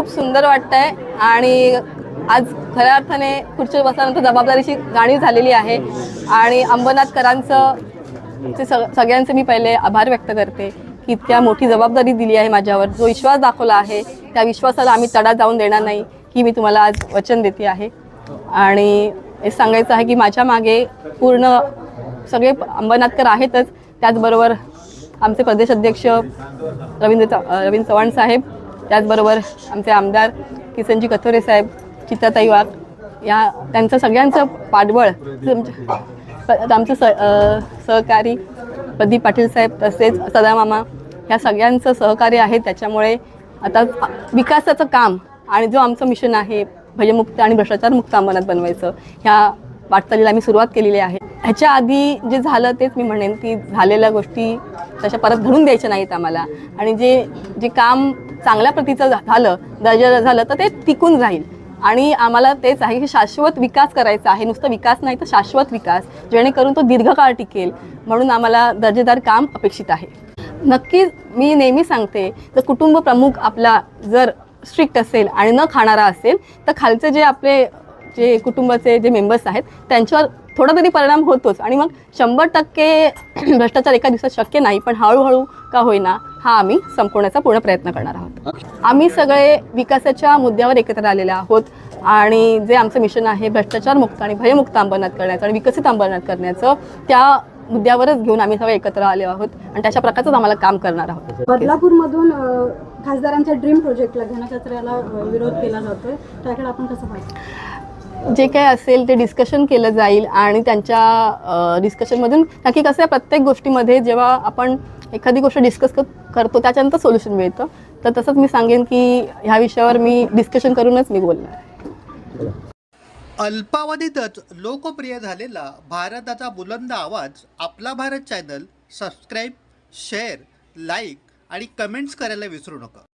खूप सुंदर वाटतंय आणि आज खऱ्या अर्थाने खुर्चीवर बसल्यानंतर जबाबदारीची जाणीव झालेली आहे आणि अंबरनाथकरांचं सगळ्यांचे मी पहिले आभार व्यक्त करते की इतक्या मोठी जबाबदारी दिली आहे माझ्यावर, जो विश्वास दाखवला आहे त्या विश्वासाला आम्ही तडा जाऊन देणार नाही ही मी तुम्हाला आज वचन देते आहे. आणि हे सांगायचं आहे की माझ्या मागे पूर्ण सगळे अंबरनाथकर आहेतच, त्याचबरोबर आमचे प्रदेश अध्यक्ष रवींद्र चव्हाण साहेब, त्याचबरोबर आमचे आमदार किसनजी कथोरे साहेब, चित्राताई वाघ, या त्यांचं सगळ्यांचं पाठबळ, आमचं सहकारी प्रदीप पाटील साहेब तसेच सदामामा, ह्या सगळ्यांचं सहकार्य आहे. त्याच्यामुळे आता विकासाचं काम आणि जो आमचं मिशन आहे भयमुक्त आणि भ्रष्टाचारमुक्त अंबरनाथ बनवायचं, ह्या वाटचालीला आम्ही सुरुवात केलेली आहे. ह्याच्या आधी जे झालं तेच मी म्हणेन की झालेल्या गोष्टी तशा परत घडून द्यायच्या नाहीत आम्हाला, आणि जे काम चांगल्या प्रतीचं झालं, दर्जाचं झालं तर ते टिकून राहील. आणि आम्हाला तेच आहे की शाश्वत विकास करायचा आहे, नुसतं विकास नाही तर शाश्वत विकास, जेणेकरून तो दीर्घकाळ टिकेल. म्हणून आम्हाला दर्जेदार काम अपेक्षित आहे. नक्कीच मी नेहमी सांगते, जर कुटुंब प्रमुख आपला जर स्ट्रिक्ट असेल आणि न खाणारा असेल तर खालचे जे कुटुंबाचे जे मेंबर्स आहेत त्यांच्यावर थोडा तरी परिणाम होतोच. आणि मग 100% भ्रष्टाचार एका दिवसात शक्य नाही, पण हळूहळू का होईना हा आम्ही संपवण्याचा पूर्ण प्रयत्न करणार आहोत. आम्ही सगळे विकासाच्या मुद्द्यावर एकत्र आलेले आहोत आणि जे आमचं मिशन आहे भ्रष्टाचार मुक्त आणि भयमुक्त अंबरनाथ करण्याचं आणि विकसित अंबरनाथ करण्याचं, त्या मुद्द्यावरच घेऊन आम्ही सगळे एकत्र आले आहोत आणि त्याच्या प्रकारचंच आम्हाला काम करणार आहोत. बदलापूरमधून खासदारांच्या ड्रीम प्रोजेक्टला घनकचऱ्याला विरोध केला जातोय, त्याकडे आपण कसं पाहिजे? जे काय असेल ते डिस्कशन केलं जाईल आणि त्यांच्या डिस्कशनमधून नक्की कसं आहे, प्रत्येक गोष्टीमध्ये जेव्हा आपण एखादी गोष्ट डिस्कस करतो त्याच्यानंतर सोल्युशन मिळतं. तर तसंच मी सांगेन की ह्या विषयावर मी डिस्कशन करूनच मी बोलणार. अल्पावधीतच लोकप्रिय झालेला भारताचा बुलंद आवाज आपला Bharat channel subscribe, share, like आणि कमेंट्स करायला विसरू नका.